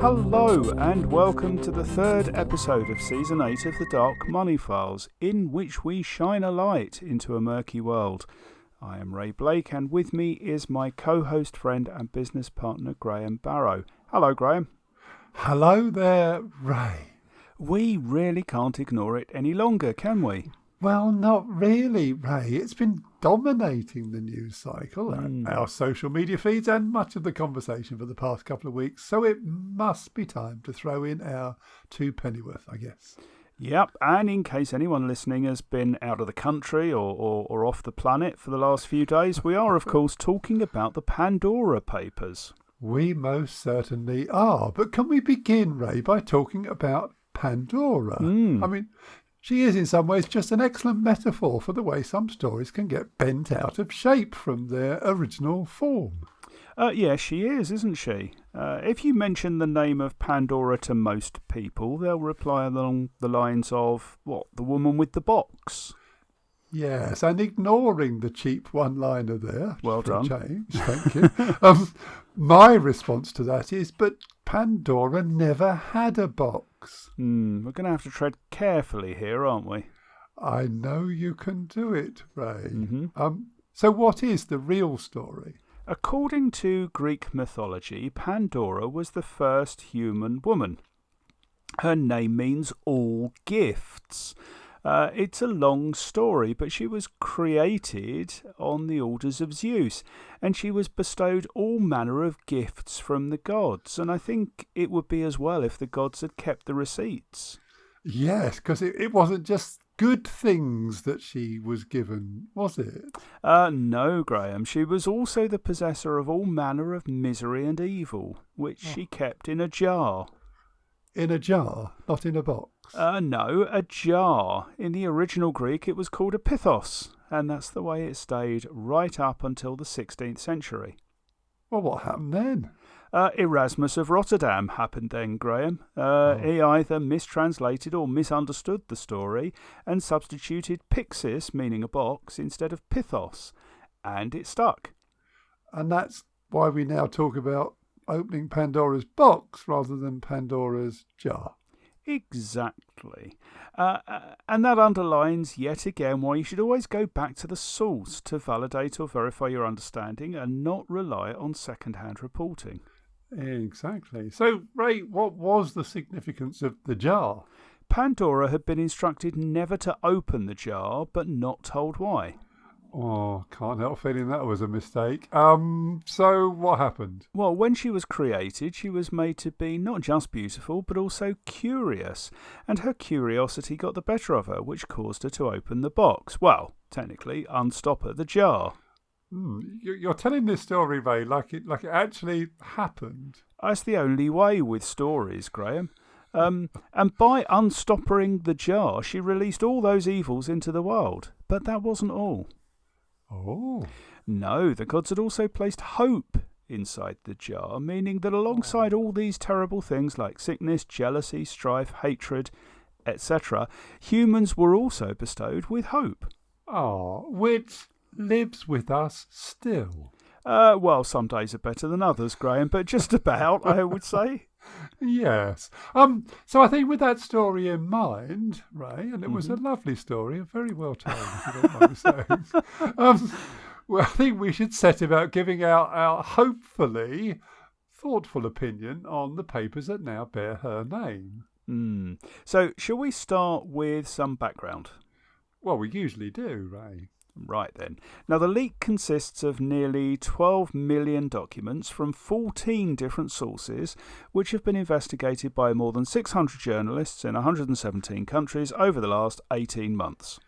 Hello and welcome to the third episode of Season 8 of the Dark Money Files, in which we shine a light into a murky world. I am Ray Blake, and with me is my co-host, friend and business partner Graham Barrow. Hello Graham. Hello there, Ray. We really can't ignore it any longer, can we? Well, not really, Ray. It's been dominating the news cycle, our social media feeds, and much of the conversation for the past couple of weeks. So it must be time to throw in our two pennyworth, I guess. Yep, and in case anyone listening has been out of the country or off the planet for the last few days, we are, of course, talking about the Pandora Papers. We most certainly are. But can we begin, Ray, by talking about Pandora? I mean, she is in some ways just an excellent metaphor for the way some stories can get bent out of shape from their original form. Yeah, she is, isn't she? If you mention the name of Pandora to most people, they'll reply along the lines of, what, the woman with the box? Yes, and ignoring the cheap one-liner there. Well done. Change, thank you. My response to that is, but Pandora never had a box. We're going to have to tread carefully here, aren't we? I know you can do it, Ray. So what is the real story? According to Greek mythology, Pandora was the first human woman. Her name means all gifts. It's a long story, but she was created on the orders of Zeus, and she was bestowed all manner of gifts from the gods, and I think it would be as well if the gods had kept the receipts. Yes, because it wasn't just good things that she was given, was it? No, Graham. She was also the possessor of all manner of misery and evil, which she kept in a jar. In a jar, not in a box? No, a jar. In the original Greek, it was called a pithos, and that's the way it stayed right up until the 16th century. Well, what happened then? Erasmus of Rotterdam happened then, Graham. He either mistranslated or misunderstood the story and substituted pixis, meaning a box, instead of pithos, and it stuck. And that's why we now talk about opening Pandora's box rather than Pandora's jar. Exactly. And that underlines yet again why you should always go back to the source to validate or verify your understanding and not rely on second-hand reporting. Exactly. So, Ray, what was the significance of the jar? Pandora had been instructed never to open the jar, but not told why. Oh, can't help feeling that was a mistake. So what happened? Well, when she was created, she was made to be not just beautiful, but also curious. And her curiosity got the better of her, which caused her to open the box. Well, technically, unstopper the jar. You're telling this story, Ray, like it actually happened. That's the only way with stories, Graham. And by unstoppering the jar, she released all those evils into the world. But that wasn't all. Oh. No, the gods had also placed hope inside the jar, meaning that alongside all these terrible things like sickness, jealousy, strife, hatred, etc., humans were also bestowed with hope. Which lives with us still. Well, some days are better than others, Graham, but just about, I would say. Yes. So I think with that story in mind, Ray, and it was a lovely story, very well told, if you don't mind me saying. Well, I think we should set about giving our hopefully thoughtful opinion on the papers that now bear her name. So, shall we start with some background? Well, we usually do, Ray. Right then. Now, the leak consists of nearly 12 million documents from 14 different sources, which have been investigated by more than 600 journalists in 117 countries over the last 18 months.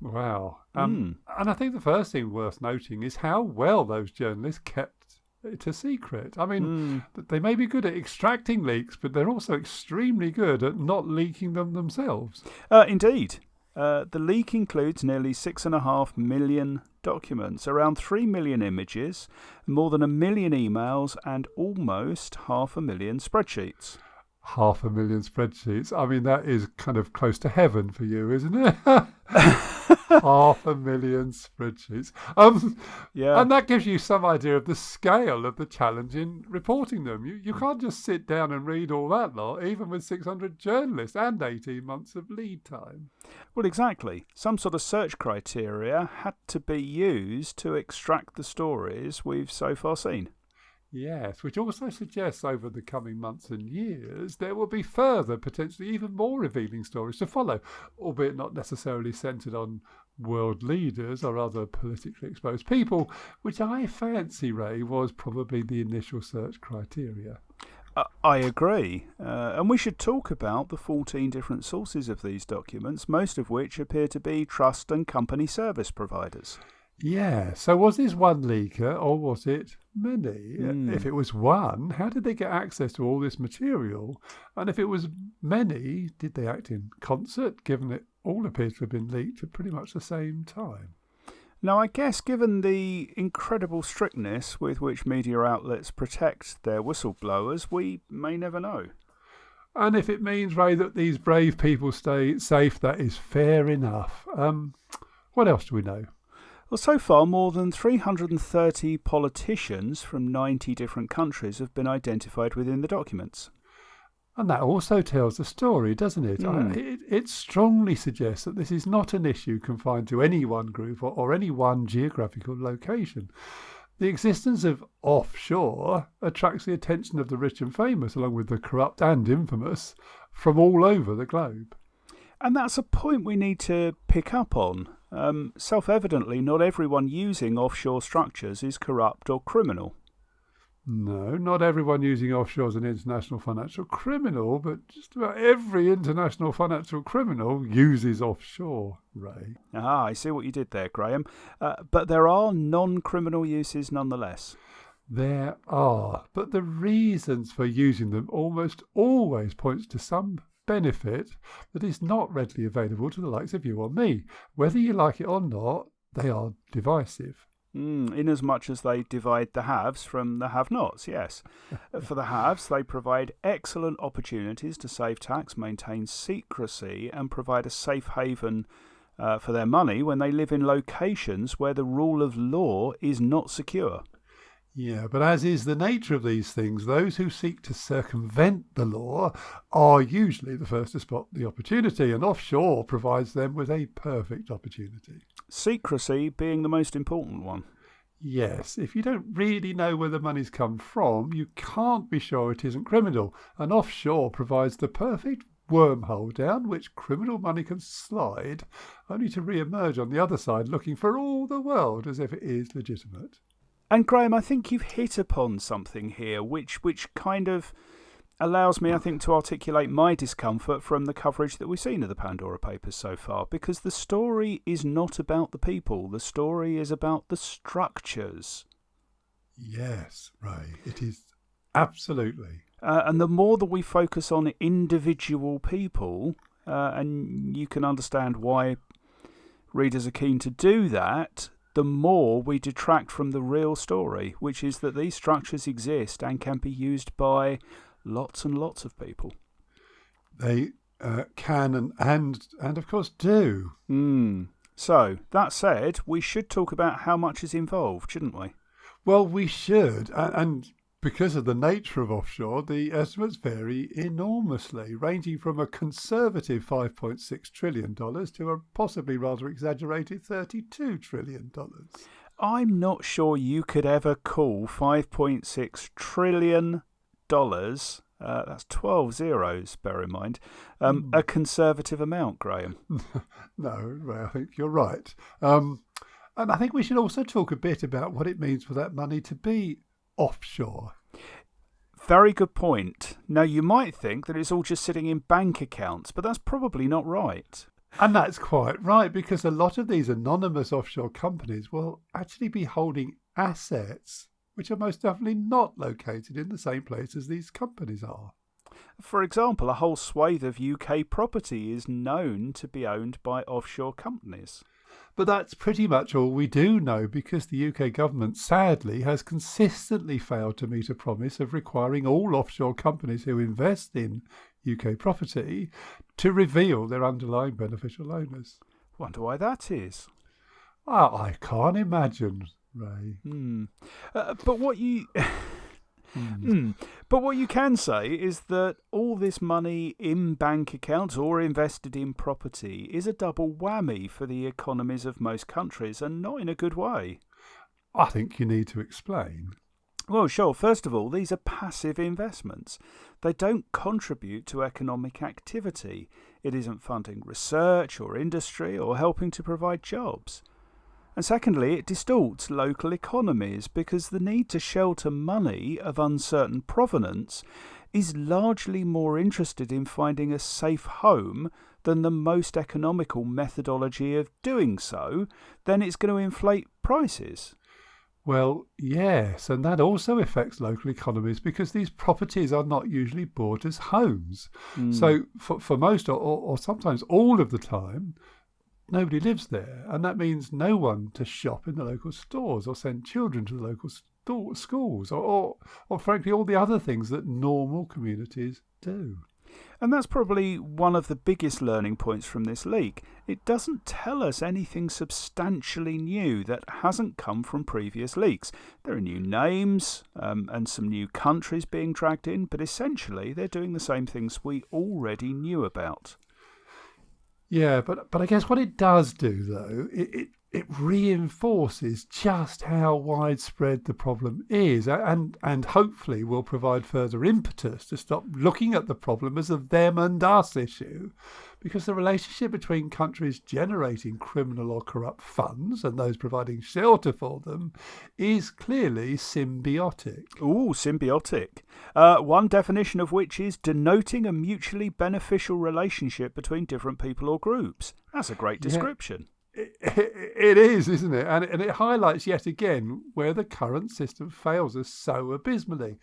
Wow. And I think the first thing worth noting is how well those journalists kept it a secret. I mean, they may be good at extracting leaks, but they're also extremely good at not leaking them themselves. Indeed. The leak includes nearly 6.5 million documents, around 3 million images, more than 1 million emails, and almost 500,000 spreadsheets. 500,000 spreadsheets? I mean, that is kind of close to heaven for you, isn't it? 500,000 spreadsheets. Yeah. And that gives you some idea of the scale of the challenge in reporting them. You can't just sit down and read all that lot, even with 600 journalists and 18 months of lead time. Well, exactly. Some sort of search criteria had to be used to extract the stories we've so far seen. Yes, which also suggests over the coming months and years there will be further, potentially even more revealing stories to follow, albeit not necessarily centred on world leaders or other politically exposed people, which I fancy, Ray, was probably the initial search criteria. I agree. And we should talk about the 14 different sources of these documents, most of which appear to be trust and company service providers. Yeah, so was this one leaker or was it many? If it was one, how did they get access to all this material? And if it was many, did they act in concert, given it all appears to have been leaked at pretty much the same time? Now, I guess given the incredible strictness with which media outlets protect their whistleblowers, we may never know. And if it means, Ray, that these brave people stay safe, that is fair enough. What else do we know? Well, so far, more than 330 politicians from 90 different countries have been identified within the documents. And that also tells the story, doesn't it? It strongly suggests that this is not an issue confined to any one group or any one geographical location. The existence of offshore attracts the attention of the rich and famous, along with the corrupt and infamous, from all over the globe. And that's a point we need to pick up on. Self-evidently, not everyone using offshore structures is corrupt or criminal. No, not everyone using offshore is an international financial criminal, but just about every international financial criminal uses offshore, Ray. I see what you did there, Graham. But there are non-criminal uses nonetheless. There are, but the reasons for using them almost always points to some benefit that is not readily available to the likes of you or me. Whether you like it or not, they are divisive. Inasmuch as they divide the haves from the have-nots, yes. For the haves, they provide excellent opportunities to save tax, maintain secrecy, and provide a safe haven for their money when they live in locations where the rule of law is not secure. Yeah, but as is the nature of these things, those who seek to circumvent the law are usually the first to spot the opportunity, and offshore provides them with a perfect opportunity. Secrecy being the most important one. Yes, if you don't really know where the money's come from, you can't be sure it isn't criminal, and offshore provides the perfect wormhole down which criminal money can slide, only to re-emerge on the other side looking for all the world as if it is legitimate. And Graham, I think you've hit upon something here which kind of allows me, I think, to articulate my discomfort from the coverage that we've seen of the Pandora Papers so far, because the story is not about the people. The story is about the structures. Yes, Ray, it is absolutely. And the more that we focus on individual people, and you can understand why readers are keen to do that, the more we detract from the real story, which is that these structures exist and can be used by lots and lots of people. They can and of course do. So, that said, we should talk about how much is involved, shouldn't we? Well, we should, and because of the nature of offshore, the estimates vary enormously, ranging from a conservative $5.6 trillion to a possibly rather exaggerated $32 trillion. I'm not sure you could ever call $5.6 trillion, that's 12 zeros, bear in mind, a conservative amount, Graham. No, I think you're right. And I think we should also talk a bit about what it means for that money to be offshore. Very good point. Now, you might think that it's all just sitting in bank accounts, but that's probably not right. And that's quite right, because a lot of these anonymous offshore companies will actually be holding assets which are most definitely not located in the same place as these companies are. For example, a whole swathe of UK property is known to be owned by offshore companies. But that's pretty much all we do know, because the UK government sadly has consistently failed to meet a promise of requiring all offshore companies who invest in UK property to reveal their underlying beneficial owners. Wonder why that is. Well, I can't imagine, Ray. But what you... But what you can say is that all this money in bank accounts or invested in property is a double whammy for the economies of most countries, and not in a good way. I think you need to explain. Well, sure. First of all, these are passive investments. They don't contribute to economic activity. It isn't funding research or industry or helping to provide jobs. And secondly, it distorts local economies because the need to shelter money of uncertain provenance is largely more interested in finding a safe home than the most economical methodology of doing so. Then it's going to inflate prices. Well, yes, and that also affects local economies because these properties are not usually bought as homes. So for most or sometimes all of the time, nobody lives there, and that means no one to shop in the local stores or send children to the local schools or frankly all the other things that normal communities do. And that's probably one of the biggest learning points from this leak. It doesn't tell us anything substantially new that hasn't come from previous leaks. There are new names and some new countries being dragged in, but essentially they're doing the same things we already knew about. Yeah, but I guess what it does do, though, it reinforces just how widespread the problem is and hopefully will provide further impetus to stop looking at the problem as a them and us issue, because the relationship between countries generating criminal or corrupt funds and those providing shelter for them is clearly symbiotic. Ooh, symbiotic. One definition of which is denoting a mutually beneficial relationship between different people or groups. That's a great description. It is, isn't it? And it highlights yet again where the current system fails us so abysmally.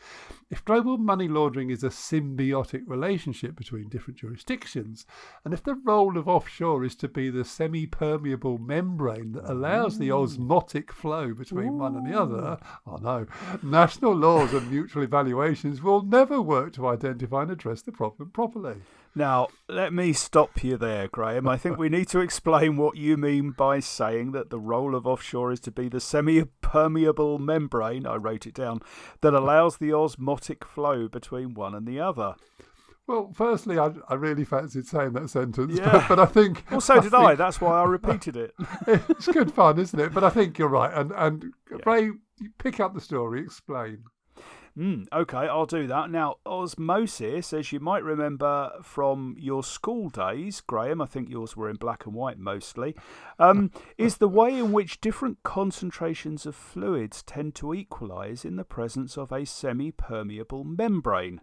If global money laundering is a symbiotic relationship between different jurisdictions, and if the role of offshore is to be the semi-permeable membrane that allows the osmotic flow between one and the other, oh no, national laws and mutual evaluations will never work to identify and address the problem properly. Now, let me stop you there, Graham. I think we need to explain what you mean by saying that the role of offshore is to be the semi-permeable membrane, I wrote it down, that allows the osmotic flow between one and the other. Well, firstly, I really fancied saying that sentence, but I think... Well, so did I. That's why I repeated it. It's good fun, isn't it? But I think you're right. And Ray, pick up the story, explain. OK, I'll do that. Now, osmosis, as you might remember from your school days, Graham, I think yours were in black and white mostly, is the way in which different concentrations of fluids tend to equalise in the presence of a semi-permeable membrane.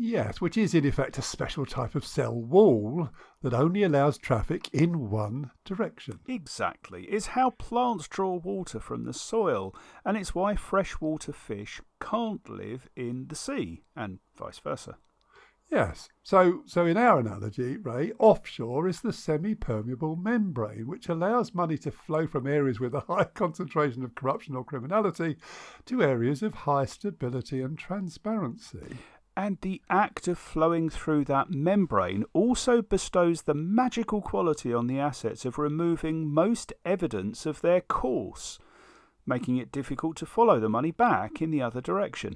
Yes, which is in effect a special type of cell wall that only allows traffic in one direction. Exactly. It's how plants draw water from the soil, and it's why freshwater fish can't live in the sea, and vice versa. Yes, so in our analogy, Ray, offshore is the semi-permeable membrane, which allows money to flow from areas with a high concentration of corruption or criminality to areas of high stability and transparency. And the act of flowing through that membrane also bestows the magical quality on the assets of removing most evidence of their course, making it difficult to follow the money back in the other direction.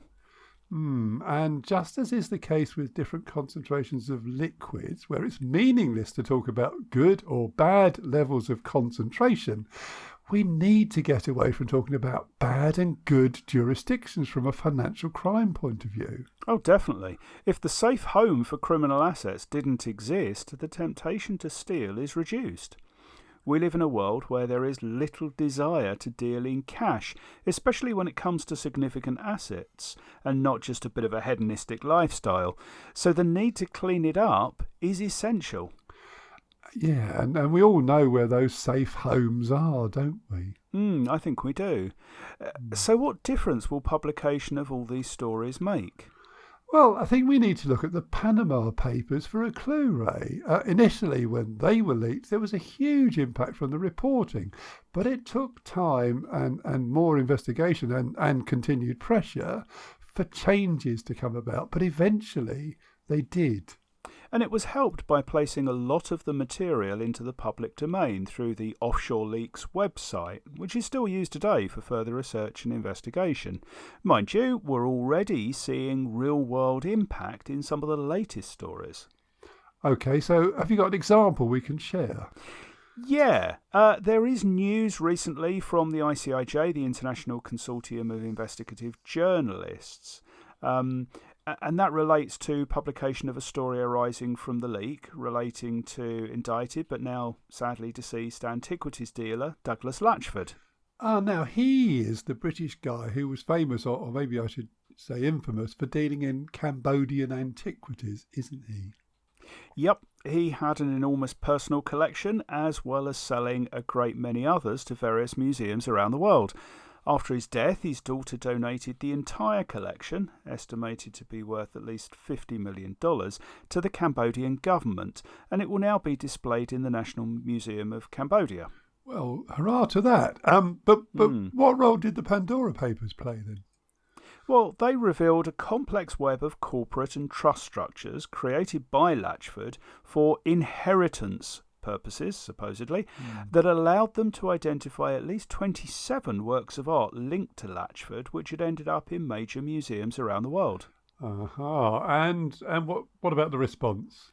And just as is the case with different concentrations of liquids, where it's meaningless to talk about good or bad levels of concentration, we need to get away from talking about bad and good jurisdictions from a financial crime point of view. Oh, definitely. If the safe home for criminal assets didn't exist, the temptation to steal is reduced. We live in a world where there is little desire to deal in cash, especially when it comes to significant assets, and not just a bit of a hedonistic lifestyle. So the need to clean it up is essential. Yeah, and we all know where those safe homes are, don't we? I think we do. So what difference will publication of all these stories make? Well, I think we need to look at the Panama Papers for a clue, Ray. Initially, when they were leaked, there was a huge impact from the reporting, but it took time and more investigation and continued pressure for changes to come about, but eventually they did. And it was helped by placing a lot of the material into the public domain through the Offshore Leaks website, which is still used today for further research and investigation. Mind you, we're already seeing real-world impact in some of the latest stories. OK, so have you got an example we can share? Yeah, there is news recently from the ICIJ, the International Consortium of Investigative Journalists, and that relates to publication of a story arising from the leak relating to indicted but now sadly deceased antiquities dealer Douglas Latchford. Now he is the British guy who was famous, or maybe I should say infamous, for dealing in Cambodian antiquities, isn't he? Yep, he had an enormous personal collection as well as selling a great many others to various museums around the world. After his death, his daughter donated the entire collection, estimated to be worth at least $50 million, to the Cambodian government, and it will now be displayed in the National Museum of Cambodia. Well, hurrah to that. But what role did the Pandora Papers play then? Well, they revealed a complex web of corporate and trust structures created by Latchford for inheritance purposes, supposedly, that allowed them to identify at least 27 works of art linked to Latchford, which had ended up in major museums around the world. And what about the response?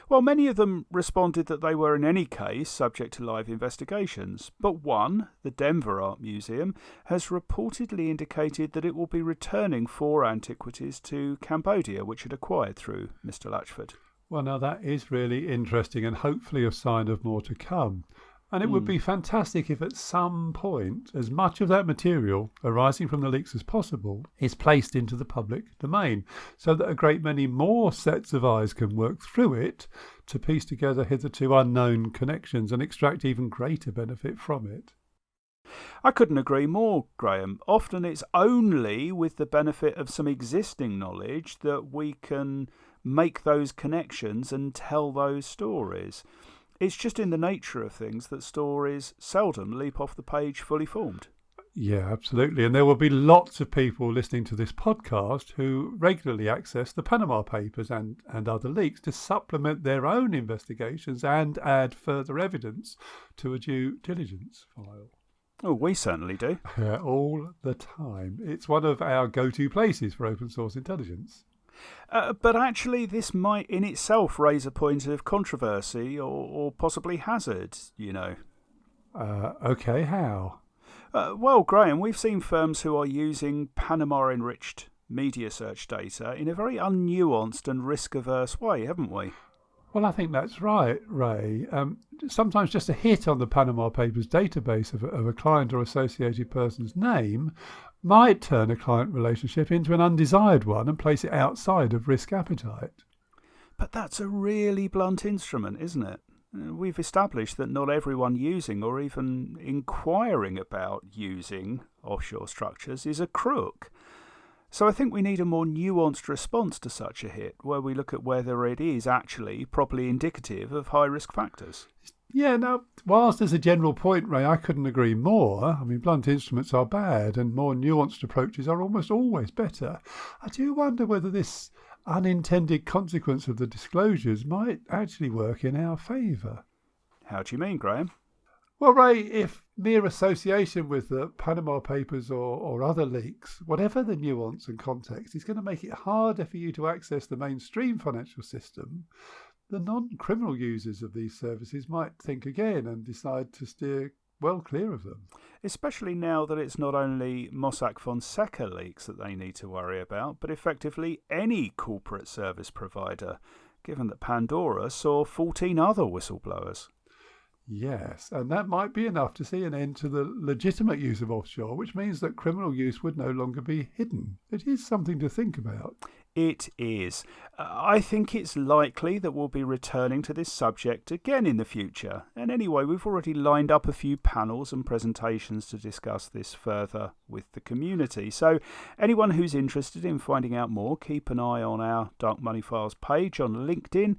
Well, many of them responded that they were in any case subject to live investigations, but one, the Denver Art Museum, has reportedly indicated that it will be returning 4 antiquities to Cambodia, which it acquired through Mr. Latchford. Well, now that is really interesting and hopefully a sign of more to come. And it would be fantastic if at some point as much of that material arising from the leaks as possible is placed into the public domain so that a great many more sets of eyes can work through it to piece together hitherto unknown connections and extract even greater benefit from it. I couldn't agree more, Graham. Often it's only with the benefit of some existing knowledge that we can make those connections and tell those stories. It's just in the nature of things that stories seldom leap off the page fully formed. Yeah, absolutely. And there will be lots of people listening to this podcast who regularly access the Panama Papers and other leaks to supplement their own investigations and add further evidence to a due diligence file. Oh, we certainly do. Yeah, all the time. It's one of our go-to places for open source intelligence. But actually, this might in itself raise a point of controversy or possibly hazard, you know. OK, how? Well, Graham, we've seen firms who are using Panama-enriched media search data in a very unnuanced and risk-averse way, haven't we? Well, I think that's right, Ray. Sometimes just a hit on the Panama Papers database of a client or associated person's name might turn a client relationship into an undesired one and place it outside of risk appetite. But that's a really blunt instrument, isn't it? We've established that not everyone using or even inquiring about using offshore structures is a crook. So I think we need a more nuanced response to such a hit, where we look at whether it is actually properly indicative of high-risk factors. Yeah, now, whilst there's a general point, Ray, I couldn't agree more. I mean, blunt instruments are bad and more nuanced approaches are almost always better. I do wonder whether this unintended consequence of the disclosures might actually work in our favour. How do you mean, Graham? Well, Ray, if mere association with the Panama Papers or other leaks, whatever the nuance and context, is going to make it harder for you to access the mainstream financial system, the non-criminal users of these services might think again and decide to steer well clear of them. Especially now that it's not only Mossack Fonseca leaks that they need to worry about, but effectively any corporate service provider, given that Pandora saw 14 other whistleblowers. Yes, and that might be enough to see an end to the legitimate use of offshore, which means that criminal use would no longer be hidden. It is something to think about. It is. I think it's likely that we'll be returning to this subject again in the future. And anyway, we've already lined up a few panels and presentations to discuss this further with the community. So anyone who's interested in finding out more, keep an eye on our Dark Money Files page on LinkedIn,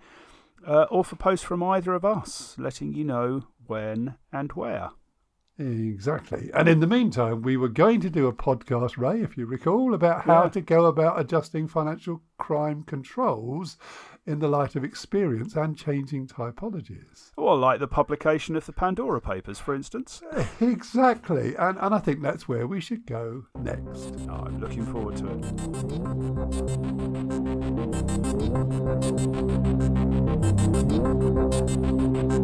or for posts from either of us, letting you know when and where. Exactly. And in the meantime, we were going to do a podcast, Ray, if you recall, about how to go about adjusting financial crime controls in the light of experience and changing typologies. Or like the publication of the Pandora Papers, for instance. Exactly. And I think that's where we should go next. I'm looking forward to it.